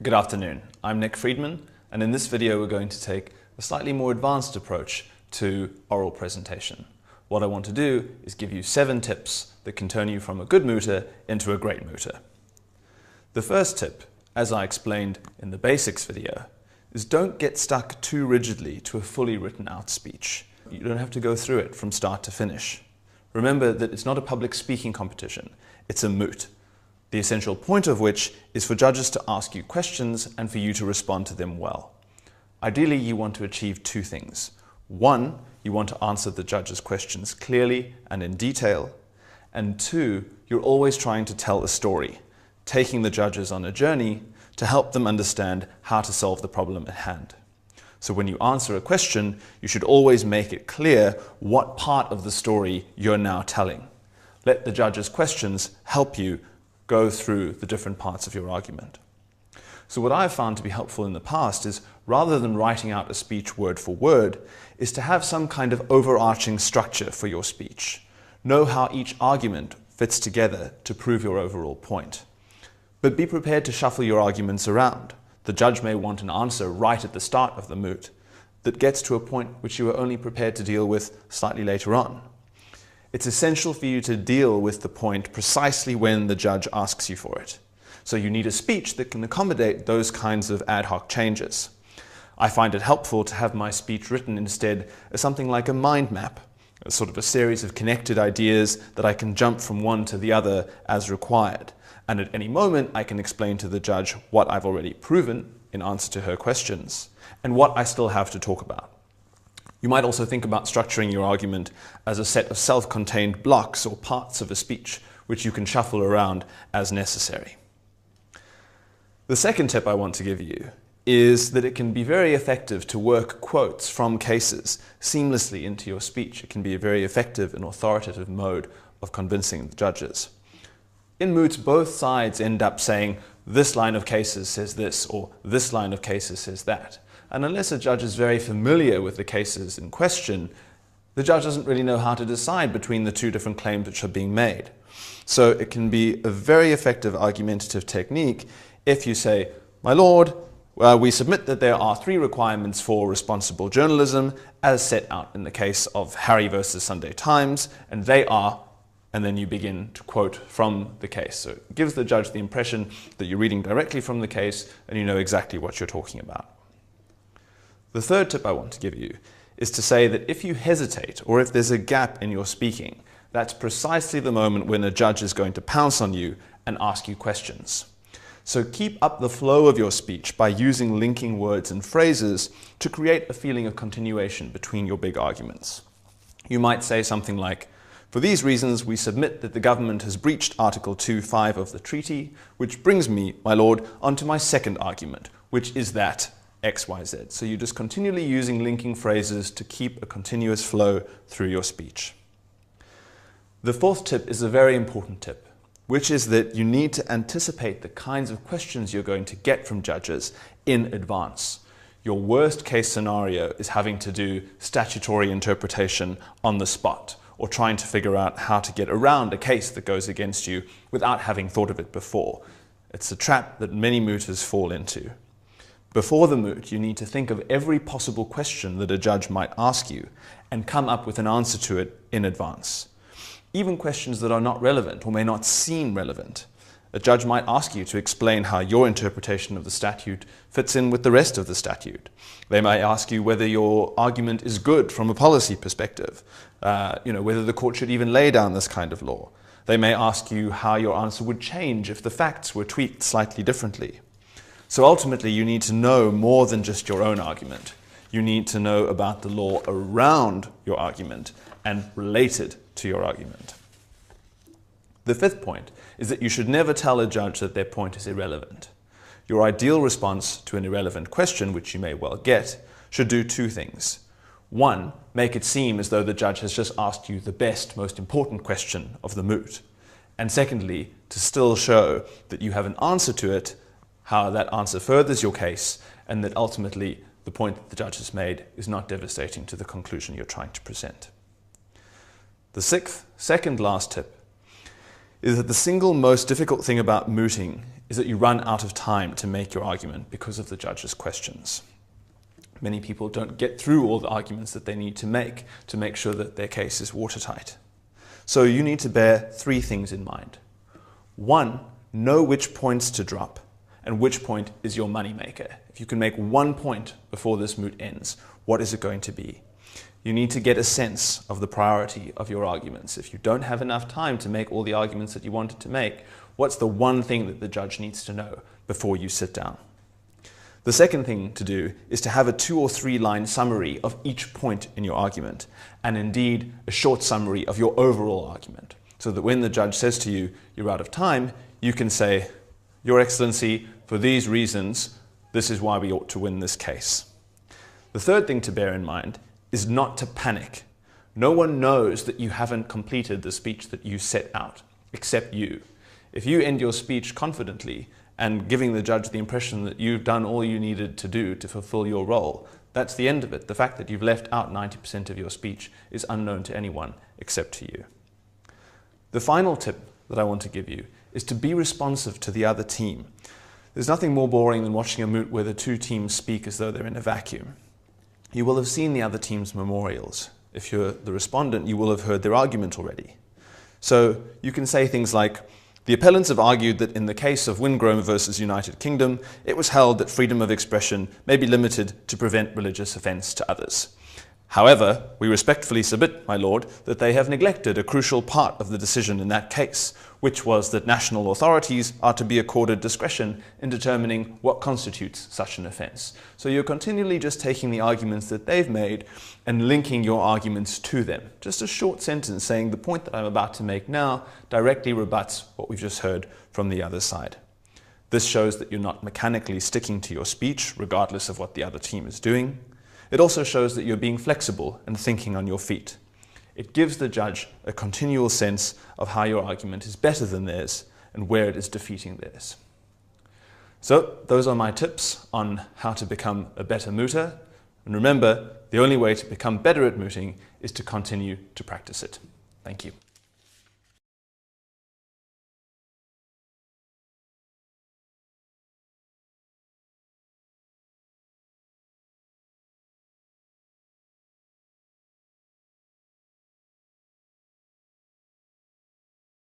Good afternoon, I'm Nick Friedman, and in this video we're going to take a slightly more advanced approach to oral presentation. What I want to do is give you 7 tips that can turn you from a good mooter into a great mooter. The first tip, as I explained in the basics video, is don't get stuck too rigidly to a fully written out speech. You don't have to go through it from start to finish. Remember that it's not a public speaking competition, it's a moot. The essential point of which is for judges to ask you questions and for you to respond to them well. Ideally, you want to achieve 2 things. 1, you want to answer the judge's questions clearly and in detail. And 2, you're always trying to tell a story, taking the judges on a journey to help them understand how to solve the problem at hand. So when you answer a question, you should always make it clear what part of the story you're now telling. Let the judge's questions help you go through the different parts of your argument. So what I've found to be helpful in the past is, rather than writing out a speech word for word, is to have some kind of overarching structure for your speech. Know how each argument fits together to prove your overall point. But be prepared to shuffle your arguments around. The judge may want an answer right at the start of the moot that gets to a point which you were only prepared to deal with slightly later on. It's essential for you to deal with the point precisely when the judge asks you for it. So you need a speech that can accommodate those kinds of ad hoc changes. I find it helpful to have my speech written instead as something like a mind map, a sort of a series of connected ideas that I can jump from one to the other as required. And at any moment, I can explain to the judge what I've already proven in answer to her questions and what I still have to talk about. You might also think about structuring your argument as a set of self-contained blocks or parts of a speech, which you can shuffle around as necessary. The second tip I want to give you is that it can be very effective to work quotes from cases seamlessly into your speech. It can be a very effective and authoritative mode of convincing the judges. In moots, both sides end up saying, this line of cases says this, or this line of cases says that. And unless a judge is very familiar with the cases in question, the judge doesn't really know how to decide between the 2 different claims which are being made. So it can be a very effective argumentative technique if you say, my lord, we submit that there are 3 requirements for responsible journalism as set out in the case of Harry versus Sunday Times, and they are, and then you begin to quote from the case. So it gives the judge the impression that you're reading directly from the case and you know exactly what you're talking about. The third tip I want to give you is to say that if you hesitate or if there's a gap in your speaking, that's precisely the moment when a judge is going to pounce on you and ask you questions. So keep up the flow of your speech by using linking words and phrases to create a feeling of continuation between your big arguments. You might say something like, for these reasons, we submit that the government has breached Article 2.5 of the treaty, which brings me, my lord, onto my second argument, which is that XYZ. So you're just continually using linking phrases to keep a continuous flow through your speech. The fourth tip is a very important tip, which is that you need to anticipate the kinds of questions you're going to get from judges in advance. Your worst case scenario is having to do statutory interpretation on the spot, or trying to figure out how to get around a case that goes against you without having thought of it before. It's a trap that many mooters fall into. Before the moot, you need to think of every possible question that a judge might ask you and come up with an answer to it in advance. Even questions that are not relevant or may not seem relevant. A judge might ask you to explain how your interpretation of the statute fits in with the rest of the statute. They might ask you whether your argument is good from a policy perspective, whether the court should even lay down this kind of law. They may ask you how your answer would change if the facts were tweaked slightly differently. So ultimately, you need to know more than just your own argument. You need to know about the law around your argument and related to your argument. The fifth point is that you should never tell a judge that their point is irrelevant. Your ideal response to an irrelevant question, which you may well get, should do 2 things. 1, make it seem as though the judge has just asked you the best, most important question of the moot. And secondly, to still show that you have an answer to it, how that answer furthers your case, and that ultimately the point that the judge has made is not devastating to the conclusion you're trying to present. The second last tip is that the single most difficult thing about mooting is that you run out of time to make your argument because of the judge's questions. Many people don't get through all the arguments that they need to make sure that their case is watertight. So you need to bear three things in mind. One, know which points to drop and which point is your moneymaker. If you can make one point before this moot ends, what is it going to be? You need to get a sense of the priority of your arguments. If you don't have enough time to make all the arguments that you wanted to make, what's the one thing that the judge needs to know before you sit down? The second thing to do is to have a 2 or 3 line summary of each point in your argument, and indeed a short summary of your overall argument, so that when the judge says to you, you're out of time, you can say, Your Excellency, for these reasons, this is why we ought to win this case. The third thing to bear in mind is not to panic. No one knows that you haven't completed the speech that you set out, except you. If you end your speech confidently and giving the judge the impression that you've done all you needed to do to fulfill your role, that's the end of it. The fact that you've left out 90% of your speech is unknown to anyone except to you. The final tip that I want to give you is to be responsive to the other team. There's nothing more boring than watching a moot where the two teams speak as though they're in a vacuum. You will have seen the other team's memorials. If you're the respondent, you will have heard their argument already. So you can say things like, the appellants have argued that in the case of Wingrove versus United Kingdom, it was held that freedom of expression may be limited to prevent religious offence to others. However, we respectfully submit, my lord, that they have neglected a crucial part of the decision in that case, which was that national authorities are to be accorded discretion in determining what constitutes such an offence. So you're continually just taking the arguments that they've made and linking your arguments to them. Just a short sentence saying the point that I'm about to make now directly rebuts what we've just heard from the other side. This shows that you're not mechanically sticking to your speech, regardless of what the other team is doing. It also shows that you're being flexible and thinking on your feet. It gives the judge a continual sense of how your argument is better than theirs and where it is defeating theirs. So those are my tips on how to become a better mooter. And remember, the only way to become better at mooting is to continue to practice it. Thank you.